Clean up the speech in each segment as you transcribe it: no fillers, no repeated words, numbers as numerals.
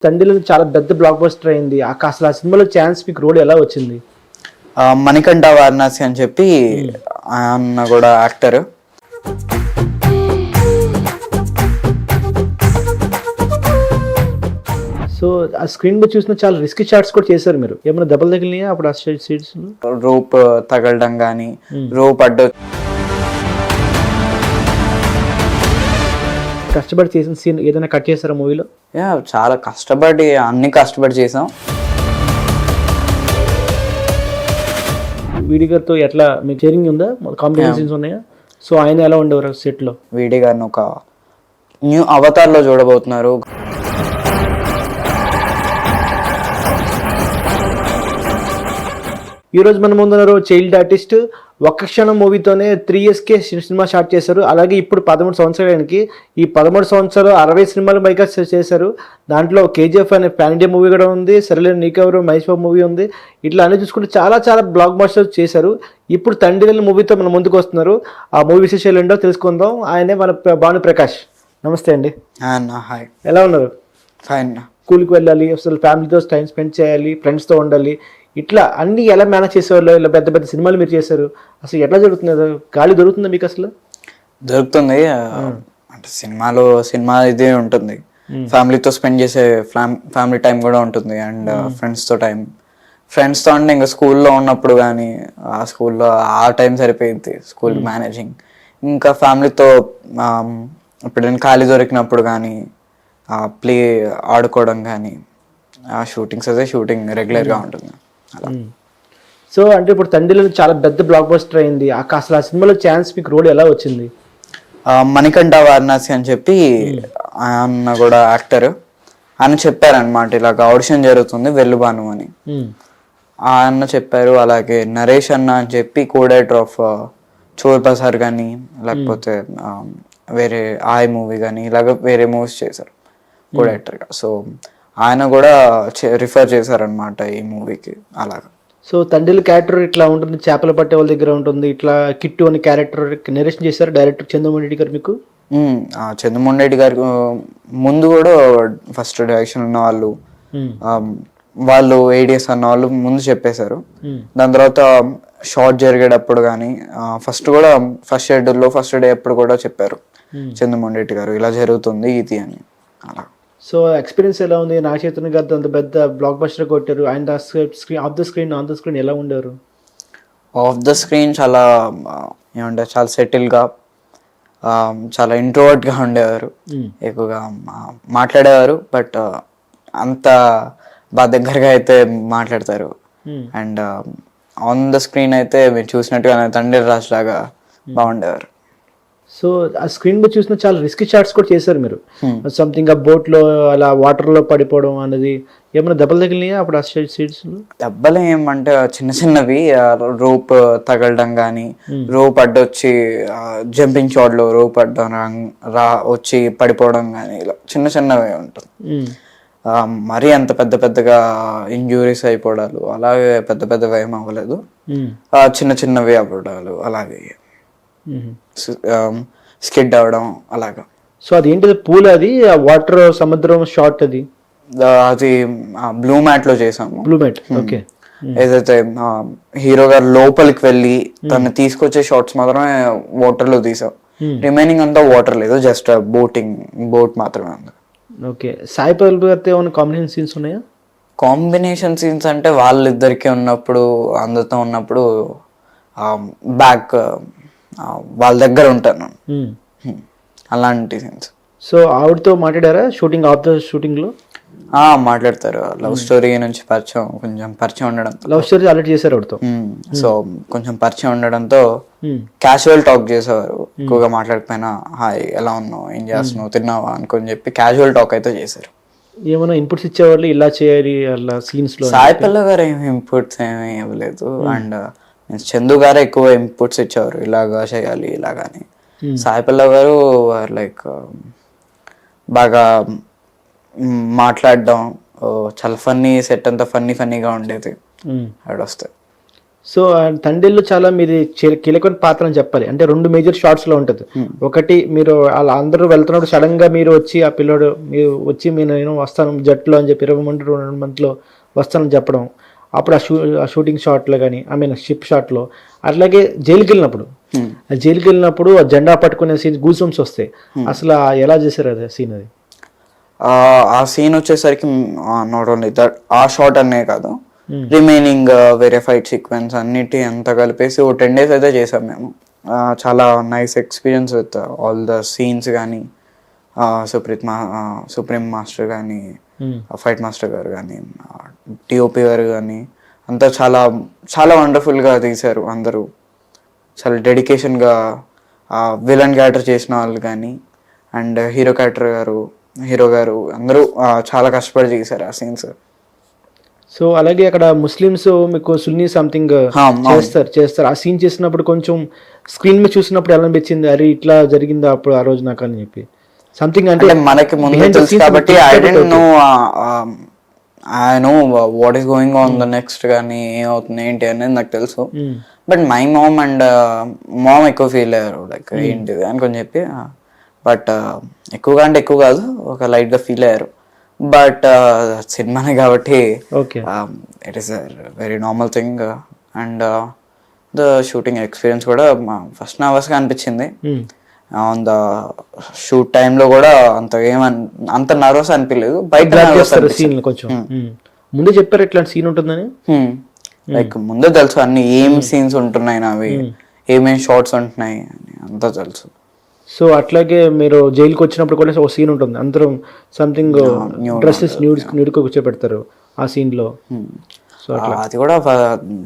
తండ్రిలో చాలా పెద్ద బ్లాక్ బస్టర్ అయింది. అసలు ఆ సినిమాలో ఛాన్స్ మీకు రోల్ ఎలా వచ్చింది? మణికంఠ వారణాసి అని చెప్పి ఆయన కూడా యాక్టర్. సో ఆ స్క్రీన్ మీద చూసిన చాలా రిస్కీ షాట్స్ కూడా చేశారు మీరు. ఏమైనా దెబ్బలు తగిలినాయా అప్పుడు ఆ సీట్స్? రోప్ తగలడం కానీ, రోప్ అడ్డు కష్టపడి చేసిన సీన్ ఏదైనా కట్ చేశారా మూవీలో? చాలా అన్ని కష్టపడి చేసాం. వీడి గారితో ఎట్లా మీకు షేరింగ్ ఉందా? కాంబినేషన్ సీన్స్ ఉన్నాయా? సో ఆయన ఎలా ఉండేవారు సెట్ లో? వీడి గారిని ఒక న్యూ అవతార్ లో చూడబోతున్నారు. ఈ రోజు మన ముందున్నారు చైల్డ్ ఆర్టిస్ట్. ఒక్క క్షణం మూవీతోనే 3 yearsకే సినిమా స్టార్ట్ చేశారు. అలాగే ఇప్పుడు 13 సంవత్సరాలకి ఈ 13 సంవత్సరాలు 60 సినిమాలు పైగా చేశారు. దాంట్లో కేజీఎఫ్ అనే పాన్ ఇండియా మూవీ కూడా ఉంది, సరేలేని నీకెవరు మహేష్ బాబు మూవీ ఉంది. ఇట్లా అన్ని చూసుకుంటే చాలా చాలా బ్లాక్ బస్టర్స్ చేశారు. ఇప్పుడు తండ్రి మూవీతో మన ముందుకు వస్తున్నారు. ఆ మూవీ విశేషాలు ఏంటో తెలుసుకుందాం. ఆయనే మన భాను ప్రకాష్. నమస్తే అండి. హాయ్, ఎలా ఉన్నారు? ఫైన్. స్కూల్కి వెళ్ళాలి, అసలు ఫ్యామిలీతో టైం స్పెండ్ చేయాలి, ఫ్రెండ్స్తో ఉండాలి, ఇట్లా అన్ని ఎలా మేనేజ్ చేసేవాళ్ళు? ఇలా పెద్ద పెద్ద సినిమాలు మీరు చేశారు, అసలు ఎట్లా జరుగుతుంది? గాలి దొరుకుతుందా మీకు? అసలు దొరుకుతుంది. అంటే సినిమా ఇదే ఉంటుంది. ఫ్యామిలీతో స్పెండ్ చేసే ఫ్యామిలీ టైం కూడా ఉంటుంది. అండ్ ఫ్రెండ్స్తో అంటే ఇంకా స్కూల్లో ఉన్నప్పుడు కానీ, ఆ స్కూల్లో ఆ టైం సరిపోయింది స్కూల్ మేనేజింగ్. ఇంకా ఫ్యామిలీతో ఎప్పుడైనా ఖాళీ దొరికినప్పుడు కానీ ప్లే ఆడుకోవడం కానీ, షూటింగ్ రెగ్యులర్గా ఉంటుంది. సో అంటే ఇప్పుడు తండ్రిలో చాలా పెద్ద బ్లాక్ బస్టర్ అయింది. అసలు ఆ సినిమాలో ఛాన్స్ మీకు రోల్ ఎలా వచ్చింది? మణికంఠ వారణాసి అని చెప్పి ఆయన కూడా యాక్టర్. ఆయన చెప్పారనమాట, ఇలాగ ఆడిషన్ జరుగుతుంది వెల్లుబాను అని ఆయన చెప్పారు. అలాగే నరేష్ అన్న అని చెప్పి కో-డైరెక్టర్ ఆఫ్ చోర్ బజార్ కానీ, లేకపోతే వేరే ఆయ్ మూవీ కానీ, ఇలాగ వేరే మూవీస్ చేశారు కో-డైరెక్టర్గా. సో ఆయన కూడా రిఫర్ చేశారనమాట ఈ మూవీకి. అలాగా సో తండ్రి క్యారెక్టర్ ఇట్లా ఉంటుంది, చేపలు పట్టే వాళ్ళ దగ్గర ఉంటుంది, ఇట్లా కిట్టు అని క్యారెక్టర్ నరేషన్ చేశారు డైరెక్టర్ చంద్రమోహన్ రెడ్డి గారు. మీకు చంద్రమోహన్ రెడ్డి గారికి ముందు కూడా ఫస్ట్ డైరెక్షన్ ఉన్న వాళ్ళు ఏడిఎస్ అన్న వాళ్ళు ముందు చెప్పేశారు. దాని తర్వాత షార్ట్ జరిగేటప్పుడు కానీ ఫస్ట్ షెడ్యూల్లో ఫస్ట్ డే అప్పుడు కూడా చెప్పారు చంద్రమోహన్ రెడ్డి గారు, ఇలా జరుగుతుంది ఇది అని. అలా సో ఎక్స్పీరియన్స్ ఎలా ఉంది? నాగ చైతన్య గారితో అంత పెద్ద బ్లాక్ బస్టర్ కొట్టారు. ఆయన స్క్రీన్ ఆఫ్ ద స్క్రీన్ ఎలా ఉండేవారు? ఆఫ్ ద స్క్రీన్ చాలా చాలా సెటిల్గా, చాలా ఇంట్రోవర్ట్గా ఉండేవారు. ఎక్కువగా మాట్లాడేవారు, బట్ అంత బాగా దగ్గరగా అయితే మాట్లాడతారు. అండ్ ఆన్ ద స్క్రీన్ అయితే మీరు చూసినట్టుగా తండ్రి రాజు లాగా బాగుండేవారు. సో ఆ స్క్రీన్ మీద చూసిన చాలా రిస్కీ షాట్స్ కూడా చేశారు మీరు. సంథింగ్ ఆ బోట్లో అలా వాటర్లో పడిపోవడం అనేది, ఏమైనా దెబ్బలు తగిలినాయా అప్పుడు ఆ సీట్స్? దెబ్బలు ఏమంటే చిన్నవి రోప్ తగలడం కానీ, రోప్ అడ్డొచ్చి జంపింగ్ షాట్లో రోప్ అడ్డం వచ్చి పడిపోవడం కానీ, ఇలా చిన్నవే ఉంటుంది. మరీ అంత పెద్దగా ఇంజూరీస్ అయిపోవడాలు అలాగే పెద్దవి ఏం అవ్వలేదు. చిన్నవి అవ్వడాలు అలాగే స్కిడ్ అవడం అలాగా. సో అదేంటిది పూల్? అది వాటర్ సముద్రం షాట్ అది బ్లూ మ్యాట్ లో చేసాము. Blue mat, okay. ఏదైతే హీరో గారు లోపలికి వెళ్ళి తను తీసుకొచ్చే షాట్స్ మాత్రమే వాటర్ లో తీసాం. రిమైనింగ్ అంతా వాటర్ లేదు, జస్ట్ బోట్ మాత్రమే ఉంది. ఓకే. సాయి పల్లవి గారితో ఏమైనా కాంబినేషన్ సీన్స్ ఉన్నాయా? కాంబినేషన్ సీన్స్ అంటే వాళ్ళిద్దరికి ఉన్నప్పుడు, అందరితో ఉన్నప్పుడు బ్యాక్ వాళ్ళ దగ్గర ఉంటాను, అలాంటి సీన్స్. సో ఆవిడతో మాట్లాడారా షూటింగ్ లో? మాట్లాడతారు. లవ్ స్టోరీ నుంచి కొంచెం పరిచయం ఉండడం, లవ్ స్టోరీ ఆల్రెడీ చేశారు ఆవిడతో. సో కొంచెం పరిచయం ఉండడంతో క్యాజువల్ టాక్ చేసేవారు. ఎక్కువగా మాట్లాడిపోయినా హాయ్ ఎలా ఉన్నావు, ఏం చేస్తున్నావు, తిన్నావా అనుకొని చెప్పి క్యాజువల్ టాక్ అయితే చేశారు. ఏమైనా ఇన్పుట్స్ ఇచ్చేవాళ్ళు, ఇలా చేయాలి అలా సీన్స్ లో? సాయి పల్లవి గారు ఏమి ఇన్పుట్స్ ఏమీ ఇవ్వలేదు. అండ్ చందు గారు ఎక్కువ ఇన్పుట్స్ ఇచ్చేవారు, ఇలాగా చేయాలి ఇలాగని. సాయి పల్లవి గారు లైక్ బాగా మాట్లాడడం, చాలా ఫన్నీ సెట్ అంతా ఫన్నీగా ఉండేది ఆవిడ వస్తే. సో తండ్రిలో చాలా మీది కీలకమైన పాత్ర అని చెప్పాలి. అంటే 2 మేజర్ షార్ట్స్లో ఉంటుంది. ఒకటి మీరు అలా అందరూ వెళ్తున్నప్పుడు సడన్గా మీరు వచ్చి ఆ పిల్లోడు మీరు వచ్చి నేను వస్తాను జట్టులో అని చెప్పి 20 మంది 2 మంత్లో వస్తానని చెప్పడం, అప్పుడు ఆ షూటింగ్ షాట్లో కానీ ఐ మీన్ షిప్ షాట్లో, అట్లాగే జైలుకి వెళ్ళినప్పుడు ఆ జెండా పట్టుకునే సీన్ గూస్ బంప్స్ వస్తాయి. అసలు ఎలా చేశారు అది సీన్? అది ఆ సీన్ వచ్చేసరికి నాట్ ఓన్లీ దట్ ఆ షాట్ అనే కాదు, రిమైనింగ్ వేరే ఫైట్ సీక్వెన్స్ అన్నిటి అంతా కలిపేసి 10 days అయితే చేసాం మేము. చాలా nice experience with all the scenes కానీ, సుప్రీం మాస్టర్ కానీ, ఫైట్ మాస్టర్ గారు కానీ, టిఓపి గారు కానీ అంతా చాలా చాలా వండర్ఫుల్గా తీశారు. అందరూ చాలా డెడికేషన్గా విలన్ క్యారెక్టర్ చేసిన వాళ్ళు కానీ అండ్ హీరో గారు అందరూ చాలా కష్టపడి చేశారు ఆ సీన్స్. సో అలాగే అక్కడ ముస్లిమ్స్ మీకు సున్నీ సంథింగ్ చేస్తారు. ఆ సీన్ చేసినప్పుడు కొంచెం స్క్రీన్ మీద చూసినప్పుడు ఎలా అనిపించింది, అరే ఇట్లా జరిగిందా అప్పుడు ఆ రోజు నాకు అని చెప్పి సంథింగ్? అంటే మనకి ముందు తెలుసు కాబట్టి I know what is going on the next కానీ ఏమవుతుంది ఏంటి అనేది నాకు తెలుసు. బట్ మై మామ్ ఎక్కువ ఫీల్ అయ్యారు లైక్ ఏంటిది అనుకొని చెప్పి. బట్ ఎక్కువగా అంటే ఎక్కువ కాదు, ఒక లైట్గా ఫీల్ అయ్యారు. బట్ సినిమానే కాబట్టి it is very normal thing. And the shooting experience కూడా ఫస్ట్ నర్వస్గా అనిపించింది. ఆన్ ద షూట్ టైంలో కూడా అంత నర్వస్ అనిపించలేదు. బయట కొంచెం ముందే చెప్పారు ఇట్లాంటి సీన్ ఉంటుందని, లైక్ ముందే తెలుసు అన్ని ఏం సీన్స్ ఉంటున్నాయి నావి, ఏమేమి షార్ట్స్ ఉంటున్నాయి అని అంతా తెలుసు. సో అట్లాగే మీరు జైలుకి వచ్చినప్పుడు కూడా ఒక సీన్ ఉంటుంది, అందరం సంథింగ్ డ్రెస్సెస్ న్యూడ్ కూర్చోబెడతారు ఆ సీన్లో. సో అది కూడా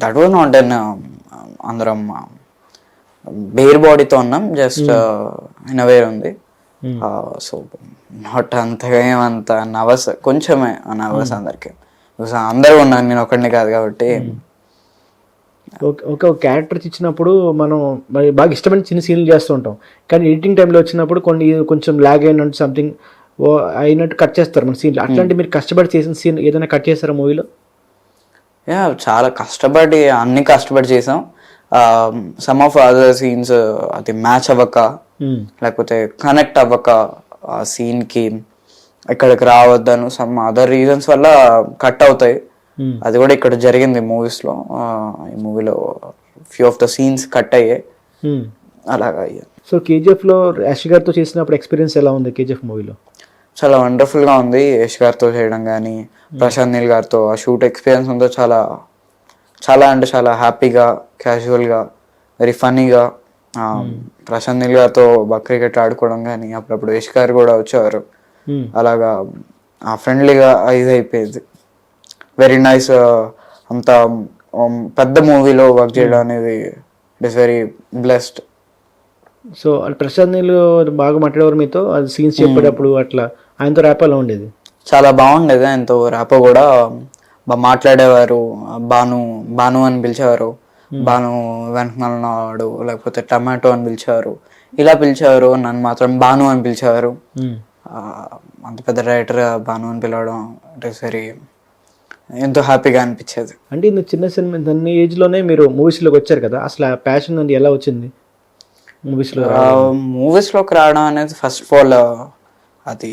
దట్ వాజ్ నాట్ అందరం బేర్ బాడీతో ఉన్నాం, జస్ట్ ఇన్నవేర్ ఉంది. సో నాట్ అంతగా ఏమంత నర్వస్, కొంచెమే నర్వస్ అందరికి, అందరూ ఉన్నాను నేను ఒకడిని కాదు కాబట్టి. ఒక క్యారెక్టర్ ఇచ్చినప్పుడు మనం మరి బాగా ఇష్టమైన చిన్న సీన్లు చేస్తూ ఉంటాం, కానీ ఎడిటింగ్ టైంలో వచ్చినప్పుడు కొంచెం లాగ్ అయినట్టు సంథింగ్ అయినట్టు కట్ చేస్తారు మన సీన్లు. అట్లాంటి మీరు కష్టపడి చేసిన సీన్ ఏదైనా కట్ చేస్తారా మూవీలో? చాలా అన్ని కష్టపడి చేసాం. సమ్ ఆఫ్ అదర్ సీన్స్ అది మ్యాచ్ అవ్వక లేకపోతే కనెక్ట్ అవ్వక ఆ సీన్కి ఇక్కడికి రావద్దను సమ్ అదర్ రీజన్స్ వల్ల కట్ అవుతాయి. అది కూడా ఇక్కడ జరిగింది మూవీస్లో. ఈ మూవీలో few of the scenes cut అయ్యాయి అలాగా అయ్యాయి. సో కేజీఎఫ్లో యష్ గారితో చేసినప్పుడు ఎక్స్పీరియన్స్ ఎలా ఉంది? కేజీఎఫ్ మూవీలో చాలా వండర్ఫుల్గా ఉంది. యష్ గారితో చేయడం కానీ, ప్రశాంత్ నీల్ గారితో ఆ షూట్ ఎక్స్పీరియన్స్ ఉందో చాలా చాలా అంటే చాలా హ్యాపీగా, క్యాజువల్గా, వెరీ ఫన్నీగా. ప్రశాంత్ నీల్ గారితో క్రికెట్ ఆడుకోవడం కానీ, అప్పుడప్పుడు యష్ గారు కూడా వచ్చేవారు. అలాగా ఫ్రెండ్లీగా ఇది అయిపోయేది. Very nice. అంత పెద్ద మూవీలో వర్క్ చేయడం అనేది it is very blessed. So Prashanth Neel బాగా మాట్లాడేవారు మీతో, అది సీన్స్ చెప్పేటప్పుడు అట్లా ఆయనతో ర్యాప్ ఎలా ఉండేది? చాలా బాగుండేది ఆయనతో ర్యాప్ కూడా. బాగా మాట్లాడేవారు. బాను అని పిలిచేవారు, బాను వెనకనాడు, లేకపోతే టమాటో అని పిలిచేవారు, ఇలా పిలిచేవారు. నన్ను మాత్రం బాను అని పిలిచేవారు. అంత పెద్ద డైరెక్టర్ బాను అని పిలవడం ఇట్ ఈస్ వెరీ ఎంతో హ్యాపీగా అనిపించేది. అంటే ఇంత చిన్న సినిమా అన్ని ఏజ్లోనే మీరు మూవీస్లోకి వచ్చారు కదా, అసలు ఆ ప్యాషన్ అనేది ఎలా వచ్చింది మూవీస్లోకి రావడం అనేది? ఫస్ట్ ఆఫ్ ఆల్ అది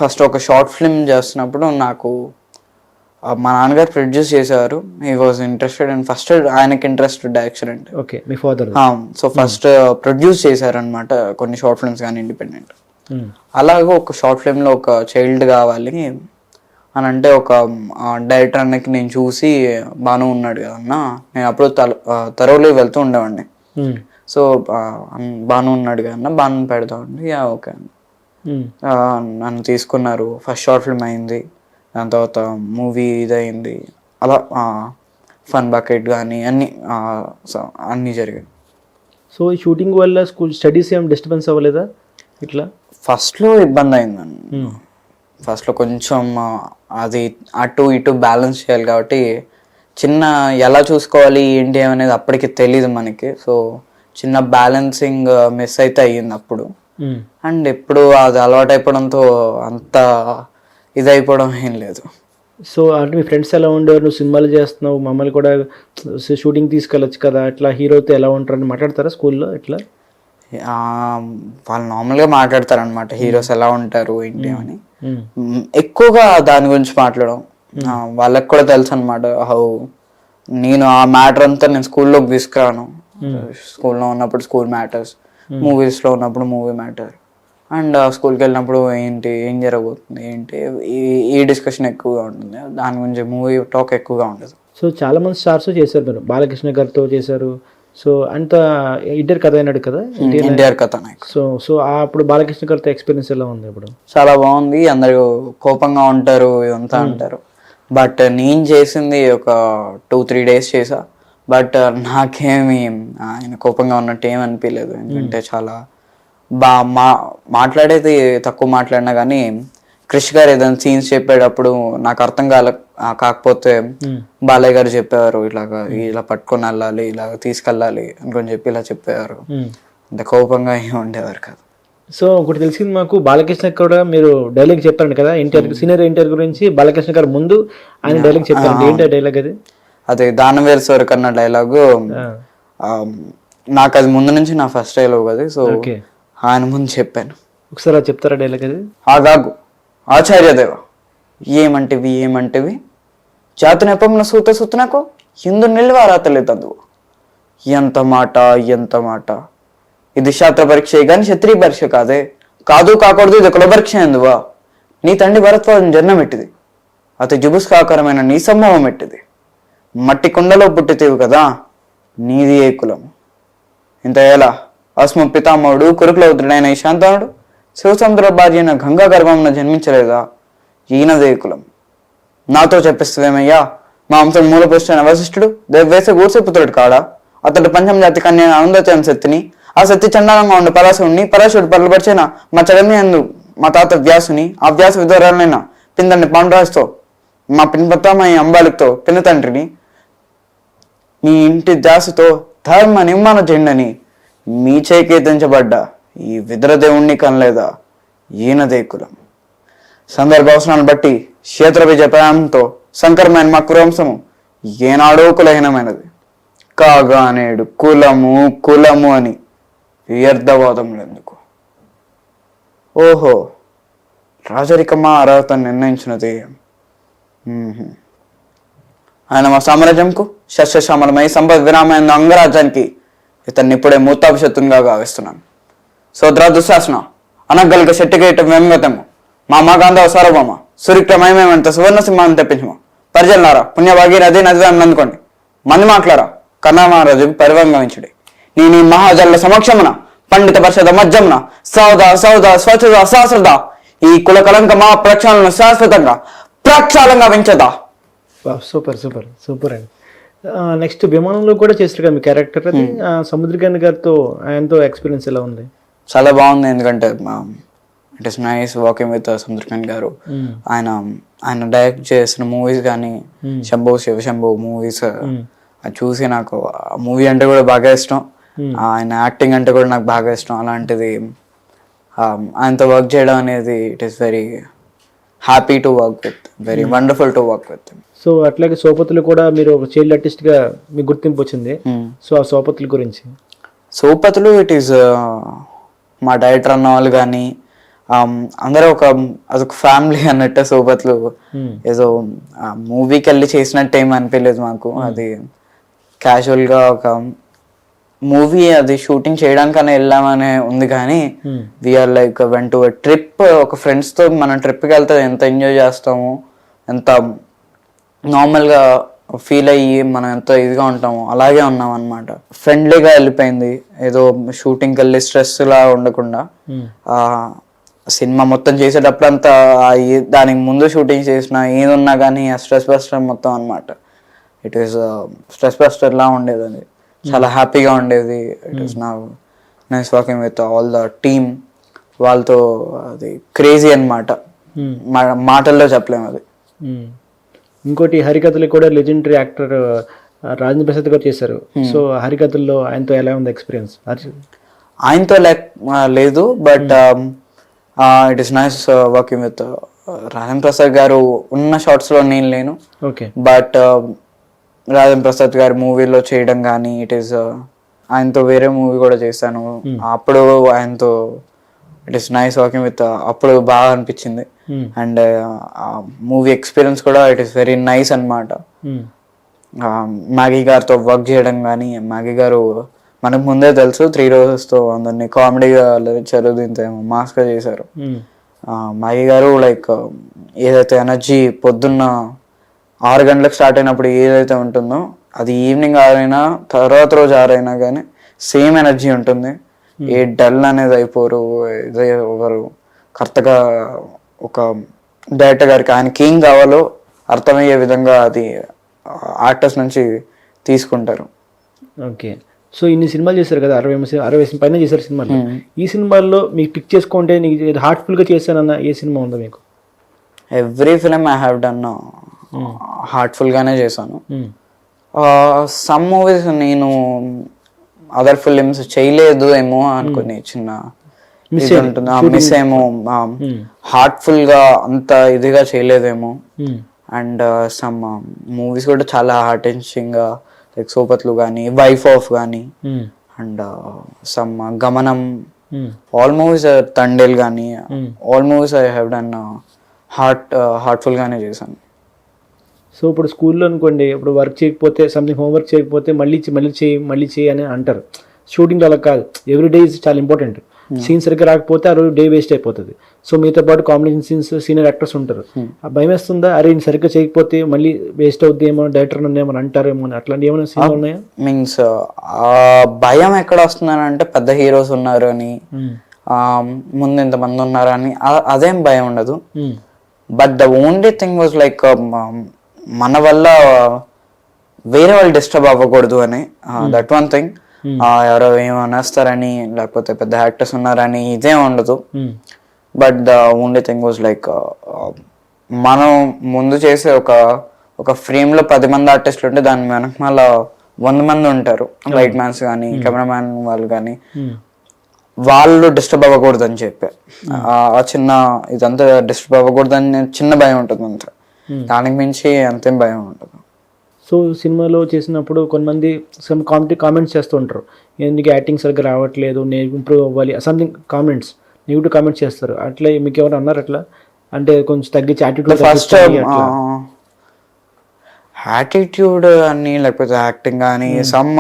ఫస్ట్ ఒక షార్ట్ ఫిల్మ్ చేస్తున్నప్పుడు నాకు మా నాన్నగారు ప్రొడ్యూస్ చేసేవారు. He was interested and first ఆయనకి ఇంట్రెస్ట్ డైరెక్షన్ అంటే. ఓకే, మీ ఫాదర్. సో ఫస్ట్ ప్రొడ్యూస్ చేశారనమాట కొన్ని షార్ట్ ఫిల్మ్స్ కానీ ఇండిపెండెంట్. అలాగే ఒక షార్ట్ ఫిల్మ్లో ఒక చైల్డ్ కావాలి అని అంటే ఒక డైరెక్టర్ అన్నకి నేను చూసి బాను ఉన్నాడు కదన్నా, నేను అప్పుడు తరవలో వెళ్తూ ఉండేవాడిని. సో బాను ఉన్నాడు కదన్నా, బాను పెడతామండి. ఓకే అండి, నన్ను తీసుకున్నారు. ఫస్ట్ షార్ట్ ఫిల్మ్ అయింది, దాని తర్వాత మూవీ ఇదయింది. అలా ఫన్ బకెట్ కానీ అన్నీ జరిగాయి. సో ఈ షూటింగ్ వల్ల స్టడీస్ ఏం డిస్టర్బెన్స్ అవ్వలేదా? ఇట్లా ఫస్ట్లో ఇబ్బంది అయిందండి. ఫస్ట్లో కొంచెం అది అటు ఇటు బ్యాలెన్స్ చేయాలి కాబట్టి ఎలా చూసుకోవాలి ఏంటి అనేది అప్పటికి తెలీదు మనకి. సో చిన్న బ్యాలెన్సింగ్ మిస్ అయితే అయ్యింది అప్పుడు. అండ్ ఎప్పుడు అది అలవాటు అయిపోవడంతో అంత ఇది అయిపోవడం ఏం లేదు. సో అంటే మీ ఫ్రెండ్స్ ఎలా ఉండేవారు? నువ్వు సినిమాలు చేస్తున్నావు, మమ్మల్ని కూడా షూటింగ్ తీసుకెళ్ళొచ్చు కదా, అట్లా హీరోతో ఎలా ఉంటారని మాట్లాడతారా స్కూల్లో ఇట్లా? ఆ, వాళ్ళు నార్మల్గా మాట్లాడతారనమాట హీరోస్ ఎలా ఉంటారు ఏంటి అని. ఎక్కువగా దాని గురించి మాట్లాడడం వాళ్ళకి కూడా తెలుసు అనమాట. హౌ నేను ఆ మ్యాటర్ అంతా నేను స్కూల్లోకి తీసుకురాను. స్కూల్లో ఉన్నప్పుడు స్కూల్ మ్యాటర్స్, మూవీస్లో ఉన్నప్పుడు మూవీ మ్యాటర్, అండ్ స్కూల్కి వెళ్ళినప్పుడు ఏంటి ఏం జరగబోతుంది ఏంటి ఈ డిస్కషన్ ఎక్కువగా ఉంటుంది. దాని గురించి మూవీ టాక్ ఎక్కువగా ఉండదు. సో చాలా మంది స్టార్స్ చేశారు, మీరు బాలకృష్ణ గారితో చేశారు. సో అంత ఇంటర్ కథ అయినాడు కదా, ఎన్టీఆర్ కథానాయక్. సో అప్పుడు బాలకృష్ణ గారితో ఎక్స్పీరియన్స్ ఎలా ఉంది ఇప్పుడు? చాలా బాగుంది. అందరూ కోపంగా ఉంటారు ఇదంతా అంటారు, బట్ నేను చేసింది ఒక 2-3 days చేసా. బట్ నాకేమి ఆయన కోపంగా ఉన్నట్టు ఏం అనిపించలేదు. ఎందుకంటే చాలా మాట్లాడేది తక్కువ మాట్లాడినా కానీ క్రిష్ గారు ఏదైనా సీన్స్ చెప్పేటప్పుడు నాకు అర్థం కాకపోతే బాలయ్య గారు చెప్పేవారు, ఇలా పట్టుకొని వెళ్ళాలి, ఇలా తీసుకెళ్ళాలి అనుకొని చెప్పి ఇలా చెప్పేవారు. అంత కోపంగా ఏమి ఉండేవారు కాదు. సో ఒకటి తెలిసింది మాకు, బాలకృష్ణ కూడా మీరు డైలాగ్ చెప్పారు కదా ఎన్టీఆర్, సీనియర్ ఎన్టీఆర్ గురించి బాలకృష్ణ గారు ముందు ఆయన డైలాగ్ చెప్పారు. ఏంటి డైలాగ్ అది? అదే దానవేరు సోరకు అన్న డైలాగు నాకు అది ముందు నుంచి నా ఫస్ట్ డైలాగ్ అది. సో ఆయన ముందు చెప్పాను. ఒకసారి అది చెప్తారా డైలాగ్ అది? ఆగాగు ఆచార్యదేవ, ఏమంటివి జాతి నెపంన సూతకు ఎందు నిల్వారాతలేదందువు. ఎంత మాట, ఇది శాస్త్ర పరీక్ష కానీ క్షత్రియ పరీక్ష కాకూడదు, ఇది కుల పరీక్ష ఎందువా? నీ తండ్రి భరద్వాజం జన్మం ఎట్టిది, అతి జుబుస్కాకరమైన నీ సంభవం ఎట్టిది. మట్టి కుండలో పుట్టితేవు కదా, నీది ఏ కులం? ఇంత ఎలా అస్మ పితామహుడు కురుకులవుతుడైన ఈ శాంతనుడు శివసముద్ర భార్య అయిన గంగా గర్భంలో జన్మించలేదా? ఈయనదే కులం. నాతో చెప్పిస్తుందేమయ్యా, మా వంశం మూలపురుషుడైన వశిష్ఠుడు దేవేశ గూర్సపుత్రుడు కాడా? అతడు పంచమజాతి కన్య ఆనందచన శక్తిని, ఆ శక్తి చండాలంగా ఉండే పరాశుడు పరలుపరిచిన మా చడమి అందు మా తాత వ్యాసుని, ఆ వ్యాస విధురాలైన పిందండి పాండురాజుతో, మా పిన్పత్తమయ్య అంబాలితో పిన్న తండ్రిని, మీ ఇంటి దాసుతో ధర్మ నిర్మాణ జెండని మీ చేకేతించబడ్డ ఈ విద్రదేవుణ్ణి కనలేదా? ఈయనదే కులం. సందర్భ అవసరాన్ని బట్టి క్షేత్ర విజయపయంతో సంకరమైన మా కులంశము ఏనాడో కులహీనమైనది కాగా నేడు కులము అని వ్యర్థవాదములు ఎందుకు? ఓహో, రాజరికమా అర్హత నిర్ణయించినది. ఆయన మా సామ్రాజ్యంకు శస్యశ్యామలమై సంపద విరామైన అంగరాజ్యానికి ఇతన్ని ఇప్పుడే మూతాభిషత్తునిగా గావిస్తున్నాను. సోదరా దుశ్శాసన, అనగలిగ శెట్టికేట వెంగతము, మా గాంధవ సార్వభౌమ సురిక్రమయమేమంత సువర్ణ సింహాన్ని తెప్పించము. పరిజల్లారా, పుణ్యభాగి నది అని అందుకోండి. మంది మాట్లారా, కర్ణమహారాజు పరివంగమించుడి. నీ మహాజల్ల సమక్షమున పండిత పరిషద మధ్యమున సౌద స్వచ్ఛద సహస్రద ఈ కుల కలంక మా ప్రక్షాళన శాశ్వతంగా ప్రక్షాళంగా పెంచదా. సూపర్ అండి. నెక్స్ట్ విమానంలో కూడా చేస్తారు కదా మీ క్యారెక్టర్, అది సముద్రకాంత్ గారితో ఆయనతో ఎక్స్పీరియన్స్ ఎలా ఉంది? చాలా బాగుంది. ఎందుకంటే it is nice walking with Samudrakanth garu. ఆయన డైరెక్ట్ చేసిన మూవీస్ కానీ శంభో శివశంభో మూవీస్ అది చూసి నాకు ఆ మూవీ అంటే కూడా బాగా ఇష్టం. ఆయన యాక్టింగ్ అంటే కూడా నాకు బాగా ఇష్టం. అలాంటిది ఆయనతో వర్క్ చేయడం అనేది it is very happy to work with, very wonderful to work with. So అట్లాగే సోపతులు కూడా మీరు ఒక చైల్డ్ ఆర్టిస్ట్ గా మీకు గుర్తింపు వచ్చింది. సో ఆ సోపతుల గురించి? సోపతులు ఇట్ ఈస్ మా డైరెక్టర్ అన్న వాళ్ళు కానీ అందరూ అదొక ఫ్యామిలీ అన్నట్టు. సోపతులు ఏదో మూవీకి వెళ్ళి చేసినట్టు ఏం అనిపించలేదు మాకు. అది క్యాజువల్ గా ఒక మూవీ అది షూటింగ్ చేయడానికనే వెళ్ళామనే ఉంది కానీ we are like went to trip. ఒక ఫ్రెండ్స్ తో మనం ట్రిప్కి వెళ్తే ఎంత ఎంజాయ్ చేస్తాము, ఎంత నార్మల్గా ఫీల్ అయ్యి మనం ఎంత ఇదిగా ఉంటామో అలాగే ఉన్నాం అనమాట. ఫ్రెండ్లీగా వెళ్ళిపోయింది. ఏదో షూటింగ్కి వెళ్ళి స్ట్రెస్ లా ఉండకుండా సినిమా మొత్తం చేసేటప్పుడు అంతా దానికి ముందు షూటింగ్ చేసిన ఏది ఉన్నా కానీ ఆ స్ట్రెస్ బస్టర్ మొత్తం అనమాట. ఇట్ ఈస్ స్ట్రెస్ బస్టర్ లా ఉండేది. అది చాలా హ్యాపీగా ఉండేది. ఇట్ ఈస్ నా nice walking with all the team. వాళ్ళతో అది క్రేజీ అనమాట, మాటల్లో చెప్పలేము అది. ఇంకోటి హరికథలు కూడా లెజెండరీ యాక్టర్ రాజేంద్ర ప్రసాద్ గారు చేశారు. సో హరికథల్లో ఆయనతో ఎలా ఉంది ఎక్స్పీరియన్స్? ఆయనతో లేదు, but it is nice working with Rajendra Prasad గారు ఉన్న షార్ట్స్ లో నేను లేను, ఓకే. బట్ రాజేంద్ర ప్రసాద్ గారి మూవీలో చేయడం కానీ ఇట్ ఈస్ ఆయనతో వేరే మూవీ కూడా చేశాను అప్పుడు, ఆయనతో it is nice working with, అప్పుడు బాగా అనిపించింది. అండ్ మూవీ ఎక్స్పీరియన్స్ కూడా ఇట్ ఈస్ వెరీ నైస్ అనమాట. మ్యాగీ గారితో వర్క్ చేయడం కానీ, మ్యాగీ గారు మనకు ముందే తెలుసు 3 రోజెస్తో అందరినీ కామెడీగా చదువు దీంతో మాస్గా చేశారు. మ్యాగీ గారు లైక్ ఏదైతే ఎనర్జీ పొద్దున్న 6 గంటలకు స్టార్ట్ అయినప్పుడు ఏదైతే ఉంటుందో అది ఈవినింగ్ 6 అయినా తర్వాత రోజు 6 అయినా కానీ సేమ్ ఎనర్జీ ఉంటుంది. ఏ డల్ అనేది అయిపోరు. ఇదే ఒకరు కరెక్ట్గా ఒక డైరెక్టర్ గారికి ఆయనకి ఏం కావాలో అర్థమయ్యే విధంగా అది ఆర్టిస్ట్ నుంచి తీసుకుంటారు. ఓకే. సో ఇన్ని సినిమాలు చేశారు కదా, 60 పైన చేశారు సినిమాలు. ఈ సినిమాల్లో మీకు పిక్ చేసుకుంటే నీకు హార్ట్ఫుల్గా చేశానన్న ఏ సినిమా ఉందా మీకు? Every film I have done హార్ట్ఫుల్గానే చేశాను. సమ్ మూవీస్ నేను అదర్ ఫిలిమ్స్ చేయలేదు ఏమో అనుకుని చిన్న ఉంటుంది, మిస్ ఏమో, హార్ట్ఫుల్గా అంత ఇదిగా చేయలేదేమో. అండ్ సమ్ మూవీస్ కూడా చాలా హార్ట్ టెన్షింగ్గా లైక్ సోపత్లు కానీ, వైఫ్ ఆఫ్ కానీ, and some Gamanam, all movies, Thandel కానీ, all movies I have done హార్ట్ఫుల్గానే చేశాను. సో ఇప్పుడు స్కూల్లో అనుకోండి, ఇప్పుడు వర్క్ చేయకపోతే, సంథింగ్ హోంవర్క్ చేయకపోతే మళ్ళీ చేయి అని అంటారు. షూటింగ్ అలా కాదు, ఎవ్రీ డే ఇస్ చాలా ఇంపార్టెంట్. సీన్ సరిగ్గా రాకపోతే ఆ రోజు డే వేస్ట్ అయిపోతుంది. సో మీతో పాటు కాంబినేషన్ సీన్స్ సీనియర్ యాక్టర్స్ ఉంటారు. ఆ భయం వేస్తుందా, అరే నేను సరిగ్గా చేయకపోతే మళ్ళీ వేస్ట్ అవుద్ది ఏమో, డైరెక్టర్ నన్ను ఏమని అంటారేమో అని, అట్లాంటి ఏమైనా సీన్లు ఉన్నాయా? మీన్స్ భయం ఎక్కడ వస్తుందని అంటే పెద్ద హీరోస్ ఉన్నారు అని, ముందు ఇంతమంది ఉన్నారు అని అదేం భయం ఉండదు. But the only thing was like మన వల్ల వేరే వాళ్ళు డిస్టర్బ్ అవ్వకూడదు అని, దట్ వన్ థింగ్. ఎవరో ఏమనేస్తారని లేకపోతే పెద్ద యాక్టర్స్ ఉన్నారని ఇదే ఉండదు. But the only thing was like మనం ముందు చేసే ఒక ఫ్రేమ్ లో 10 మంది ఆర్టిస్టులు ఉంటే దాని వెనక మళ్ళీ 100 మంది ఉంటారు, లైట్ మ్యాన్స్ కానీ, కెమెరామ్యాన్ వాళ్ళు కానీ, వాళ్ళు డిస్టర్బ్ అవ్వకూడదు అని చెప్పి ఆ చిన్న ఇదంతా డిస్టర్బ్ అవ్వకూడదు అని చిన్న భయం ఉంటుంది అంతే, దానికి మించి అంతేం భయం ఉంటుంది. సో సినిమాలో చేసినప్పుడు కొంతమంది కామెంట్స్ చేస్తూ ఉంటారు, ఎందుకు యాక్టింగ్ సరిగ్గా రావట్లేదు, నేను ఇంప్రూవ్ అవ్వాలి, సంథింగ్ కామెంట్స్, నెగిటివ్ కామెంట్స్ చేస్తారు. అట్లా మీకు ఎవరు అన్నారు అట్లా? అంటే కొంచెం తగ్గించి యాటిట్యూడ్, ఫస్ట్ యాటిట్యూడ్ అని లేకపోతే యాక్టింగ్ కానీ, సమ్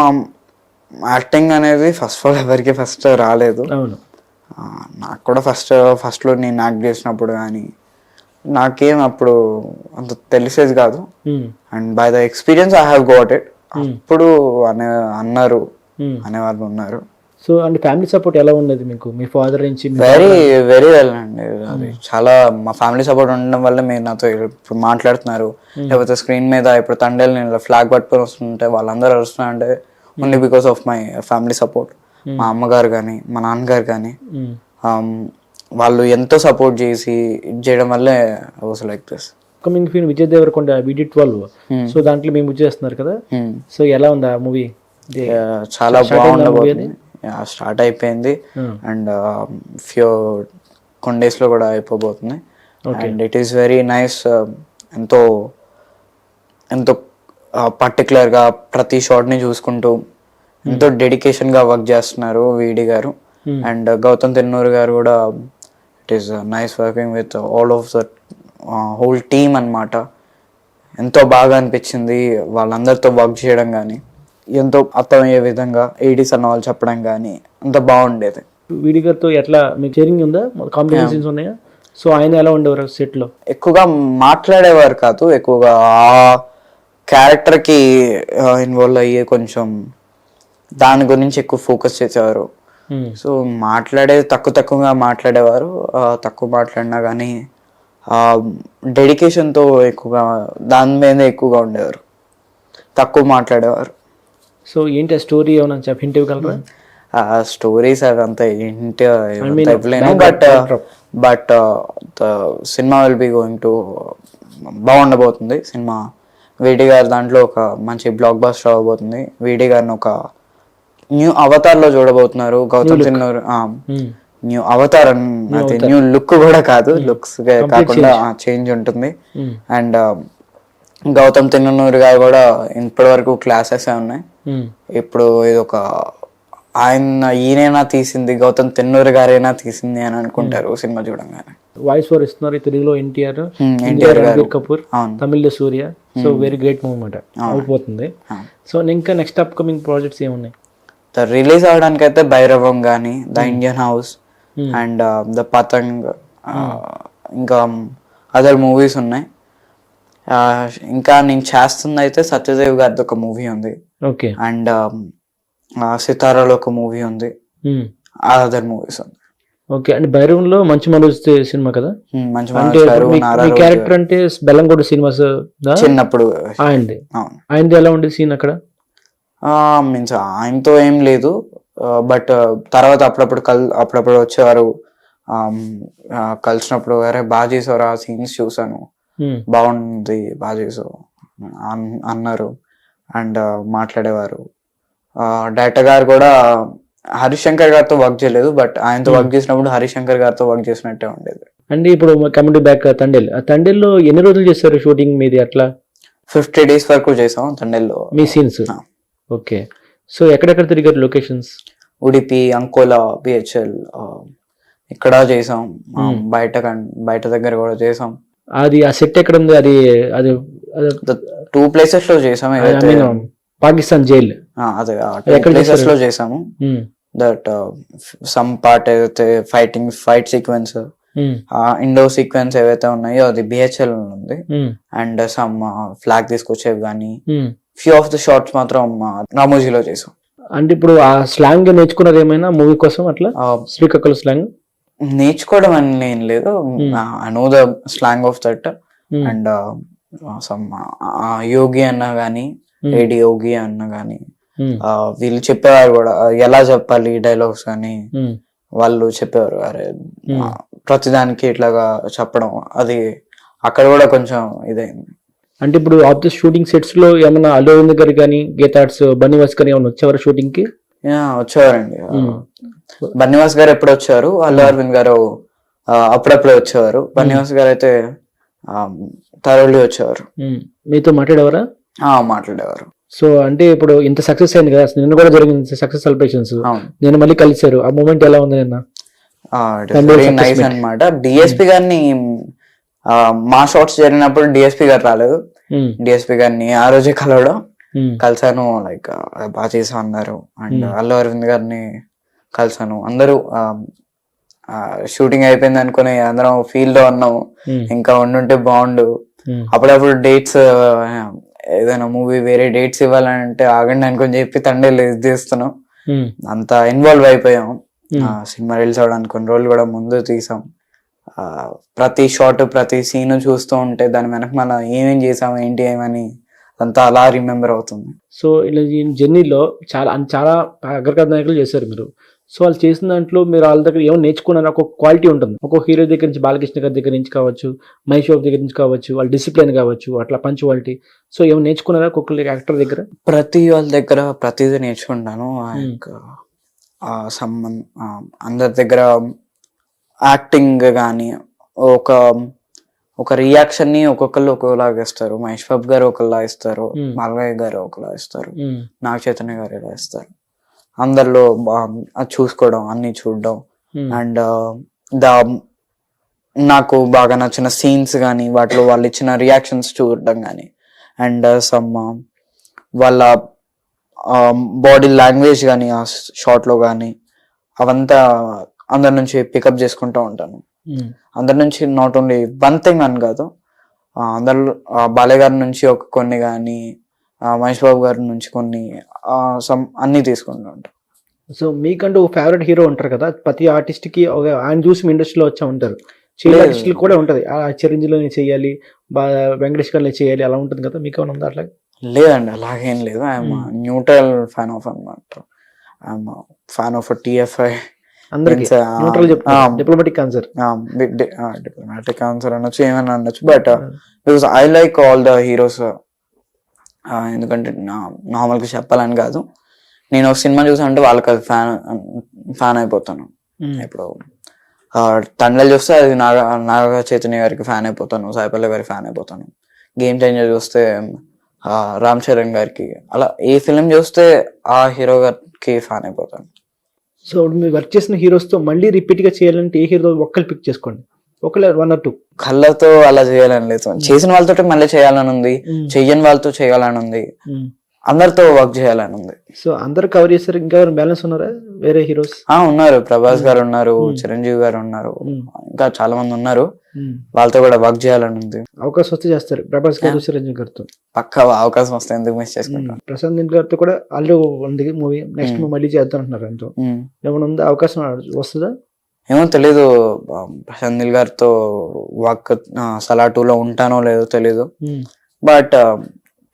యాక్టింగ్ అనేది ఫస్ట్ ఆఫ్ ఆల్ ఎవరికి ఫస్ట్ రాలేదు. అవును, నాకు కూడా ఫస్ట్లో నేను యాక్ట్ చేసినప్పుడు కానీ నాకేం అప్పుడు అంత తెలిసేది కాదు. And by the experience I have got it. అప్పుడు అనేవాళ్ళు ఉన్నారు. సో అంటే ఫ్యామిలీ సపోర్ట్ ఎలా ఉన్నది మీకు, మీ ఫాదర్ నుంచి? వెరీ వెరీ వెల్ అండి. అది చాలా, మా ఫ్యామిలీ సపోర్ట్ ఉండడం వల్ల మీరు నాతో ఇప్పుడు మాట్లాడుతున్నారు. లేకపోతే స్క్రీన్ మీద ఇప్పుడు తండేలు నేను ఫ్లాగ్ పట్టుకొని వస్తుంటే వాళ్ళందరూ వస్తున్నారంటే only because of my family support. మా అమ్మగారు కానీ, మా నాన్నగారు కానీ, వాళ్ళు ఎంతో సపోర్ట్ చేసి చేయడం వల్లే I was like this. Coming film Vijay Deverakonda VD12, so దాంట్లో మేము చేస్తున్నారు కదా, సో ఎలా ఉంది ఆ మూవీ? చాలా బాగుండబోతుంది. స్టార్ట్ అయిపోయింది అండ్ కొన్ని డేస్ లో కూడా అయిపోబోతుంది. And it is very nice. ఎంతో ఎంతో పర్టికులర్ గా ప్రతి షాట్ ని చూసుకుంటూ ఎంతో డెడికేషన్ గా వర్క్ చేస్తున్నారు VD గారు. అండ్ గౌతమ్ తిన్నూరు గారు కూడా it is nice working with all of the whole team అన్నమాట. ఎంతో బాగా అనిపించింది వాళ్ళందరితో వర్క్ చేయడం కానీ, ఎంతో అర్థమయ్యే విధంగా ఏడీస్ అన్న వాళ్ళు చెప్పడం కానీ అంత బాగుండేది. VD గారితో ఎట్లా మీకు షేరింగ్ ఉందా, కాంబినేషన్ సీన్స్ ఉన్నాయా? సో ఆయన ఎలా ఉండేవారు సెట్ లో? ఎక్కువగా మాట్లాడేవారు కాదు, ఎక్కువగా ఆ క్యారెక్టర్ కి ఇన్వాల్వ్ అయ్యే కొంచెం దాని గురించి ఎక్కువ ఫోకస్ చేసేవారు. సో మాట్లాడేది తక్కువగా మాట్లాడేవారు. తక్కువ మాట్లాడినా కానీ డెడికేషన్తో ఎక్కువగా దాని మీద ఎక్కువగా ఉండేవారు, తక్కువ మాట్లాడేవారు. సో ఏంటి ఆ స్టోరీ ఏమైనా హింట్ ఇవ్వగలరా? స్టోరీస్ అదంతా ఏంటి ఇవ్వలేను. బట్ సినిమా విల్ బి గోయింగ్ టు బాగుండబోతుంది సినిమా. VD గారు దాంట్లో ఒక మంచి బ్లాక్ బస్టర్ అవ్వబోతుంది. VD గారిని ఒక న్యూ అవతార్ లో చూడబోతున్నారు. గౌతమ్ తిన్నూరు న్యూ అవతార్ అది న్యూ లుక్ కూడా కాదు, లుక్స్ కాకుండా చేంజ్ ఉంటుంది. అండ్ గౌతమ్ తిన్ననూరి గారు కూడా ఇప్పటి వరకు క్లాసెస్ ఉన్నాయి. ఇప్పుడు ఇది ఒక ఈయనైనా తీసింది, గౌతమ్ తిన్నూరి గారైనా తీసింది అని అనుకుంటారు సినిమా చూడంగానే. వాయిస్ ఓవర్ ఇస్తున్నారు తెలుగులో ఎన్టీఆర్ గారు, కపూర్, తమిళ్లో Suriya. So very great movie అన్నమాట, అయిపోతుంది. సో ఇంకా నెక్స్ట్ అప్ కమింగ్ ప్రాజెక్ట్స్ ఏమున్నాయి? రిలీజ్ అవడానికి అయితే భైరవం కానీ, the Indian house and the Patang, ఇంకా అదర్ మూవీస్ ఉన్నాయి. ఇంకా నేను చేస్తుంది అయితే సత్యదేవ్ గారిది ఒక మూవీ ఉంది, ఓకే, అండ్ సితారాలో ఒక మూవీ ఉంది, అదర్ మూవీస్ ఉంది. ఓకే. అంటే భైరవంలో మంచి మనోజ్ సినిమా కదా, మంచి క్యారెక్టర్ అంటే బెల్లంకొండ సినిమాస్ చిన్నప్పుడు ఆయనది ఎలా ఉండేది సీన్ అక్కడ? మీన్స్ ఆయనతో ఏం లేదు, బట్ తర్వాత అప్పుడప్పుడు వచ్చేవారు, కలిసినప్పుడు అరే బాగా చేసారు, ఆ సీన్స్ చూసాను, బాగుంది, బాగా చేసావు అన్నారు. అండ్ మాట్లాడేవారు. డైరెక్టర్ గారు కూడా హరిశంకర్ గారితో వర్క్ చేయలేదు, బట్ ఆయనతో వర్క్ చేసినప్పుడు హరిశంకర్ గారితో వర్క్ చేసినట్టే ఉండేది. అంటే ఇప్పుడు కమిటీ బ్యాక్ తండేల్లో ఎన్ని రోజులు చేస్తారు షూటింగ్ మీది? అట్లా 50 days వరకు చేసాం తండేల్లో మీ సీన్స్. ఓకే. సో ఎక్కడెక్కడ తిరిగారు లొకేషన్స్? ఉడిపి, అంకోలా, బిహెచ్ఎల్, ఇక్కడ చేసాం, బయట దగ్గర కూడా చేసాం. అది ఆ సెట్ ఎక్కడ ఉంది? అది అది 2 places లో చేసాం. పాకిస్తాన్ జైల్, అదే 2 places లో చేసాము. దట్ సమ్ పార్ట్ ఏదైతే ఫైట్ సీక్వెన్స్, ఇండో సీక్వెన్స్ ఏవైతే ఉన్నాయో అది బిహెచ్ఎల్ ఉంది. అండ్ సమ్ ఫ్లాగ్ తీసుకొచ్చేవి కానీ ఫ్యూ ఆఫ్ ద షార్ట్స్ మాత్రం రామోజీలో చేసాం. అంటే ఇప్పుడు ఆ స్లాంగ్ నేర్చుకున్నారు ఏమైనా మూవీ కోసం? అట్లా శ్రీకాకుళం స్లాంగ్ నేర్చుకోవడం అని ఏం లేదు, I know the slang of that. And some Yogi అన్నా గానీ, ఏడి యోగి అన్నా గానీ, వీళ్ళు చెప్పేవారు కూడా ఎలా చెప్పాలి డైలాగ్స్ కానీ వాళ్ళు చెప్పేవారు. అరే ప్రతిదానికి ఇట్లాగా చెప్పడం, అది అక్కడ కూడా కొంచెం ఇదైంది. అంటే ఇప్పుడు ఆఫ్ ది షూటింగ్ సెట్స్ లో ఏమన్నా అల్లు అరవింద్ గారు కానీ, గీతార్ట్స్, బన్నీవాస్ గారు ఏమైనా వచ్చేవారు షూటింగ్ కి? వచ్చేవారండి. బన్నీవాస్ గారు ఎప్పుడు వచ్చారు, అల్లు అరవింద్ గారు అప్పుడప్పుడే వచ్చేవారు. బన్నీవాస్ గారు అయితే థరోలీ వచ్చేవారు. మీతో మాట్లాడేవారా? మాట్లాడేవారు. సో అంటే ఇప్పుడు ఇంత సక్సెస్ అయింది కదా, నిన్న కూడా జరిగింది సక్సెస్ సెలబ్రేషన్స్, నేను మళ్ళీ కలిసారు, ఆ మూమెంట్ ఎలా ఉంది నిన్న? నైస్ అన్నమాట. డిఎస్పి గారిని మా షార్ట్స్ జరిగినప్పుడు డిఎస్పి గారు రాలేదు. డిఎస్పి గారిని ఆ రోజే కలిసాను, లైక్ బాగా చేసా అన్నారు. అండ్ అల్లు అరవింద్ గారిని కలిసాను. అందరూ షూటింగ్ అయిపోయింది అనుకుని అందరం ఫీల్డ్ లో ఉన్నాము, ఇంకా ఉండుంటే బాగుండు. అప్పుడప్పుడు డేట్స్, ఏదైనా మూవీ వేరే డేట్స్ ఇవ్వాలంటే ఆగండి అనుకుని చెప్పి తండేలు తీస్తున్నాం. అంత ఇన్వాల్వ్ అయిపోయాం. సినిమా రిలీజ్ అవడానికి కొన్ని రోజులు కూడా ముందు తీసాం. ప్రతి షాట్, ప్రతి సీన్ చూస్తూ ఉంటే దాని వెనక మనం ఏమేం చేసాం, ఏంటి ఏమని అంతా అలా రిమెంబర్ అవుతుంది. సో ఇలా ఈ జర్నీలో చాలా అగ్రగత నాయకులు చేశారు మీరు. సో వాళ్ళు చేసిన దాంట్లో మీరు వాళ్ళ దగ్గర ఏమో నేర్చుకున్నారు, ఒక క్వాలిటీ ఉంటుంది. ఒక్కొక్క హీరో దగ్గర నుంచి, బాలకృష్ణ గారి దగ్గర నుంచి కావచ్చు, మహేష్ బాబు దగ్గర నుంచి కావచ్చు, వాళ్ళ డిసిప్లిన్ కావచ్చు, అట్లా పంచువాలిటీ. సో ఏమో నేర్చుకున్నారా ఒక్కొక్క యాక్టర్ దగ్గర? ప్రతి వాళ్ళ దగ్గర ప్రతిదీ నేర్చుకుంటాను. అందరి దగ్గర యాక్టింగ్ కానీ, ఒక రియాక్షన్ ని ఒక్కొక్కరు ఒక్కొక్కలాగా ఇస్తారు. మహేష్ బాబు గారు ఒకలా ఇస్తారు, మాల్వయ్య గారు ఒకలా ఇస్తారు, నాగ చైతన్య గారు ఇలా ఇస్తారు. అందరిలో చూసుకోవడం, అన్ని చూడడం. అండ్ నాకు బాగా నచ్చిన సీన్స్ కానీ, వాటిలో వాళ్ళు ఇచ్చిన రియాక్షన్స్ చూడడం కానీ, అండ్ సమ్ వాళ్ళ బాడీ లాంగ్వేజ్ కానీ ఆ షార్ట్ లో కానీ, అవంతా అందరి నుంచి పికప్ చేసుకుంటూ ఉంటాను. అందరి నుంచి నాట్ ఓన్లీ వన్ థింగ్ అని కాదు, అందరు బాలయ్య గారి నుంచి కొన్ని కానీ, మహేష్ బాబు గారి నుంచి కొన్ని, అన్ని తీసుకుంటూ ఉంటాను. సో మీకంటూ ఒక ఫేవరెట్ హీరో ఉంటారు కదా, ప్రతి ఆర్టిస్ట్ కి ఆయన చూసి మీ ఇండస్ట్రీలో వచ్చా ఉంటారు. చైల్డ్ ఆర్టిస్టులు కూడా ఉంటది, ఆ చిరంజీవిలో చేయాలి, వెంకటేష్ గారిలో చేయాలి, అలా ఉంటుంది కదా, మీకు ఏమైనా ఉందా అట్లా? లేదండి, అలాగేం లేదు. ఐఎమ్ న్యూట్రల్ ఫ్యాన్ ఆఫ్ అనమాట. I'm fan of TFI. Diplomatic answer అనొచ్చు, ఏమైనా అనొచ్చు. But because I like all the heroes. ఎందుకంటే నార్మల్గా చెప్పాలని కాదు, నేను ఒక సినిమా చూసానంటే వాళ్ళకి అది ఫ్యాన్ అయిపోతాను. ఇప్పుడు తండ్రి చూస్తే అది నాగ చైతన్య గారికి ఫ్యాన్ అయిపోతాను, సాయిపల్లి గారికి ఫ్యాన్ అయిపోతాను. గేమ్ చేంజర్ చూస్తే రామ్ చరణ్ గారికి, అలా ఏ ఫిలిం చూస్తే ఆ హీరో గారికి ఫ్యాన్ అయిపోతాను. సో మీరు వర్క్ చేసిన హీరోస్తో మళ్ళీ రిపీట్గా చేయాలంటే ఏ హీరో ఒక్కరు పిక్ చేసుకోండి, ఒకళ్ళు 1 or 2. కళ్ళతో అలా చేయాలని లేదు, చేసిన వాళ్ళతో మళ్ళీ చేయాలని ఉంది, చెయ్యని వాళ్ళతో చేయాలని ఉంది, అందరితో వర్క్ చేయాలని ఉంది. సో అందరు కవర్ చేస్తారు, ఇంకా బ్యాలెన్స్ ఉన్నారా వేరే హీరోస్? ఉన్నారు, ప్రభాస్ గారు ఉన్నారు, చిరంజీవి గారు ఉన్నారు, ఇంకా చాలా మంది ఉన్నారు, వాళ్ళతో కూడా వర్క్ చేయాలని ఉంది. అవకాశం వస్తే చేస్తారు ప్రభాస్ గారు, చిరంజీవి గారితో పక్కా అవకాశం వస్తే ఎందుకు మిస్ చేసుకుంటాం. ప్రశాంత్ నీల్ గారితో కూడా ఆల్రెడీ ఉంది మూవీ, నెక్స్ట్ మళ్ళీ చేద్దాం అంటున్నారు. ఎంతో ఏమైనా ఉందా అవకాశం, వస్తుందా ఏమో తెలీదు. ప్రశాంత్ నీల్ గారితో వర్క్ సలార్ 2లో ఉంటానో లేదో తెలీదు, బట్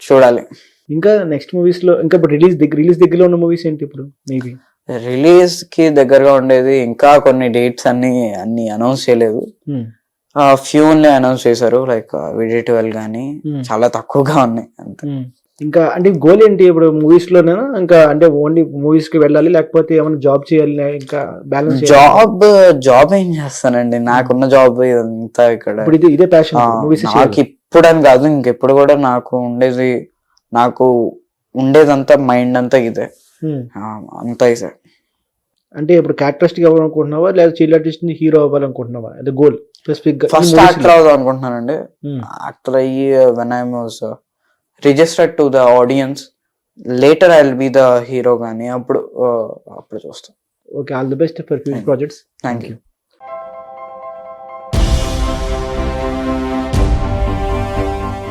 చూడాలి. ఇంకా నెక్స్ట్ మూవీస్ లో ఇంకా రిలీజ్ దగ్గరలో ఉన్న మూవీస్ ఏంటి ఇప్పుడు? మేబీ రిలీజ్ కి దగ్గరగా ఉండేది ఇంకా కొన్ని డేట్స్ అన్ని అనౌన్స్ చేయలేదు, ఫ్యూ అనౌన్స్ చేశారు, లైక్ VD12 కానీ చాలా తక్కువగా ఉన్నాయి అంతే. ఇంకా అంటే గోల్ ఏంటి ఇప్పుడు మూవీస్ లోనేనా, ఇంకా అంటే ఓన్లీ మూవీస్ కి వెళ్ళాలి లేకపోతే ఏమైనా జాబ్ చేయాలి, ఇంకా బ్యాలెన్స్? జాబ్ ఏం చేస్తానండి, నాకున్న జాబ్ ఇదంతా ఇక్కడ. ఇప్పుడు ఇదే ప్యాషన్ నాకు ఇప్పుడు అని కాదు, ఇంకెప్పుడు కూడా నాకు ఉండేదంతా మైండ్ అంతా ఇదే, అంతా ఇదే. అంటే ఇప్పుడు క్యారెక్టరిస్టిక్ అవ్వాలనుకుంటున్నావా లేదా చైల్డ్ ఆర్టిస్ట్ ని హీరో అవ్వాలనుకుంటున్నావా? అదే గోల్ స్పెసిఫిక్ గా. ఫస్ట్ యాక్టర్ అవుదాం అనుకుంటున్నానండి, యాక్టర్ అయ్యి when I was registered to the audience, later I will be the hero గానీ అప్పుడు చూస్తాం. Okay, all the best for future projects. Thank you.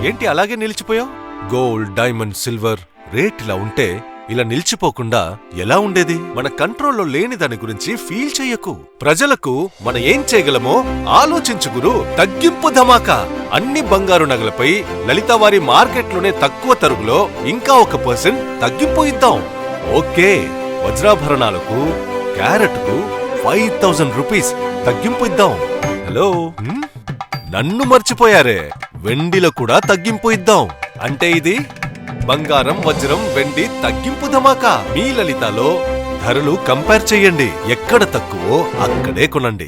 ఏంటి అలాగే నిలిచిపోయావు? గోల్డ్, డైమండ్, సిల్వర్ రేట్ ఇలా ఉంటే ఇలా నిలిచిపోకుండా ఎలా ఉండేది? మన కంట్రోల్లో లేని దాని గురించి ఫీల్ చెయ్యకు. ప్రజలకు మనం ఏం చేయగలమో ఆలోచించు గురు. తగ్గింపు ధమాకా అన్ని బంగారు నగలపై లలితవారి మార్కెట్లోనే తక్కువ తరుగులో ఇంకా 1% తగ్గింపు ఇద్దాం. ఓకే, వజ్రాభరణాలకు క్యారెట్కు 5000 రూపీస్ తగ్గింపు ఇద్దాం. హలో, నన్ను మర్చిపోయారే, వెండిలో కూడా తగ్గింపు ఇద్దాం. అంటే ఇది బంగారం, వజ్రం, వెండి తగ్గింపు ధమాకా. మీ లలితలో ధరలు కంపేర్ చెయ్యండి, ఎక్కడ తక్కువో అక్కడే కొనండి.